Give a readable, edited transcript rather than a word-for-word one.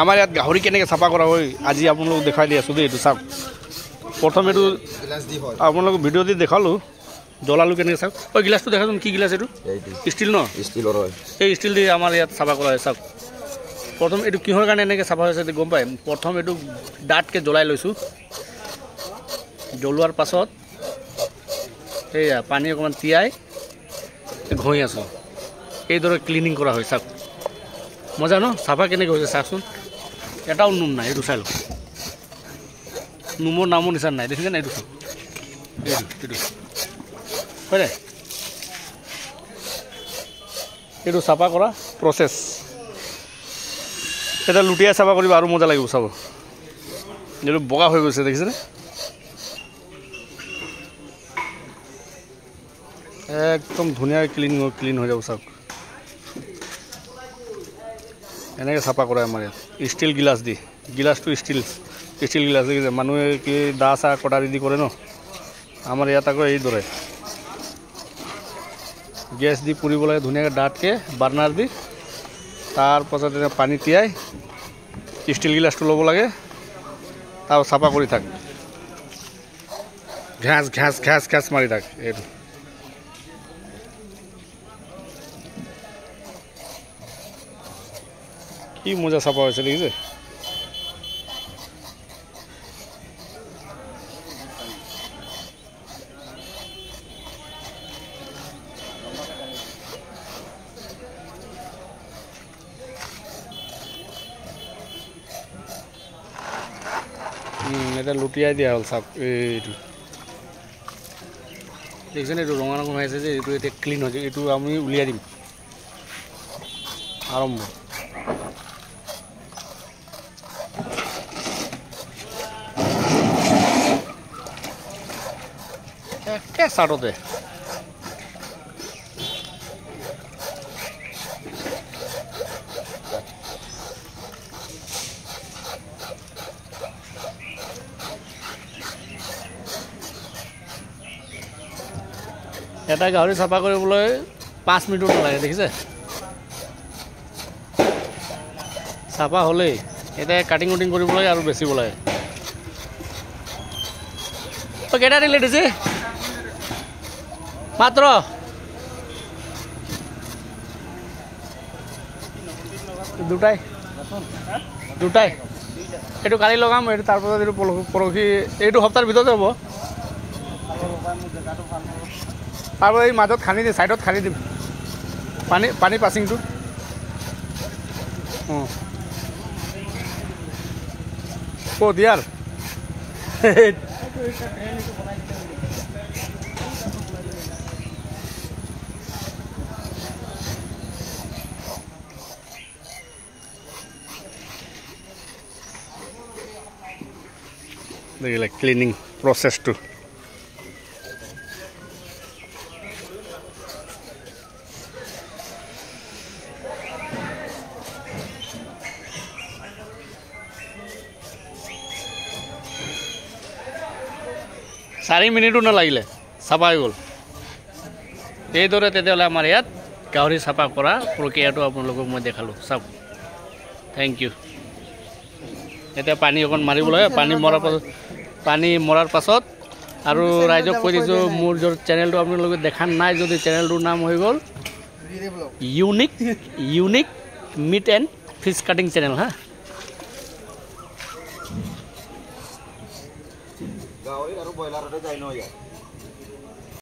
আমাৰ ইয়াত গাহৰি কেনেকৈ চাফা কৰা হয় আজি আপোনালোকক দেখাই দি আছোঁ দেই। এইটো চাওক, প্ৰথম এইটো আপোনালোকক ভিডিঅ' দি দেখালোঁ, জ্বলালোঁ কেনেকৈ চাওক। গিলাচটো দেখাচোন, কি গিলাচ এইটো? ষ্টিল ন? ষ্টিলৰ হয়। এই ষ্টিল দি আমাৰ ইয়াত চাফা কৰা হয়। চাওক, প্ৰথম এইটো কিহৰ কাৰণে এনেকৈ চাফা হৈছে গম পায়? প্ৰথম এইটো ডাঠকৈ জ্বলাই লৈছোঁ, জ্বলোৱাৰ পাছত এইয়া পানী অকণমান তিয়াই ঘঁহি আছোঁ, এইদৰে ক্লিনিং কৰা হয়। চাওক মজা ন? চাফা কেনেকৈ হৈছে চাওকচোন, এটাও নোম নাই। এইটো চাই লওক, নোমৰ নামৰ নিচান নাই, দেখিছেনে? এইটো চাওক, এইটো হয় নাই? এইটো চাফা কৰা প্ৰচেছ। এতিয়া লুটিয়াই চাফা কৰিব আৰু মজা লাগিব চাব। এইটো বগা হৈ গৈছে, দেখিছেনে? একদম ধুনীয়াকৈ ক্লিন হৈ যাব। চাওক এনেকৈ চাফা কৰে আমাৰ ইয়াত ষ্টিল গিলাচ দি। গিলাচটো ষ্টিল গিলাচ দেখিছে? মানুহে কি দা চাহ কটাৰী দি কৰে ন, আমাৰ ইয়াত আকৌ এইদৰে গেছ দি পুৰিব লাগে ধুনীয়াকৈ ডাঠকৈ বাৰ্ণাৰ দি। তাৰপাছত এতিয়া পানী তিয়াই ষ্টিল গিলাচটো ল'ব লাগে, তাৰ চাফা কৰি থাক, ঘাঁচ মাৰি থাক। এইটো কি মজা চাফা হৈছে, দেখিছে? এটা লুটিয়াই দিয়া হ'ল। চাওক এইটো দেখিছেনে? এইটো ৰঙা ৰঙা হৈ আছে যে, এইটো এতিয়া ক্লিন হৈছে। এইটো আমি উলিয়াই দিম। আৰম্ভ একে চাটতে। এটা গাহৰি চাফা কৰিবলৈ 5 মিনিটো নালাগে, দেখিছে? চাফা হ'লেই এতিয়া কাটিং কৰিব লাগে আৰু বেচিব লাগে। কেইটা দিলে দিছে? মাত্ৰ দুটাই। এইটো কালি লগাম, এইটো তাৰপাছত এইটো পৰহি, এইটো সপ্তাহৰ ভিতৰতে হ'ব। তাৰপৰা এই মাজত খান্দি দিম, ছাইডত খান্দি দিম পানী পাছিংটো। ক'ত ইয়াৰ? দেখিলে ক্লিনিং প্ৰচেছটো? চাৰি মিনিটো নালাগিলে চাফা হৈ গ'ল। এইদৰে তেতিয়াহ'লে আমাৰ ইয়াত গাহৰি চাফা কৰা প্ৰক্ৰিয়াটো আপোনালোকক মই দেখালোঁ। চাওক, থেংক ইউ। এতিয়া পানী অকণ মাৰিব লাগে। পানী মৰাৰ পাছত আৰু ৰাইজক কৈ দিছোঁ, মোৰ চেনেলটো আপোনালোকে দেখা নাই যদি, চেনেলটোৰ নাম হৈ গ'ল unique meat and fish cutting channel. হা, গাহৰি আৰু ব্ৰইলাৰতে যায় ন ইয়াত।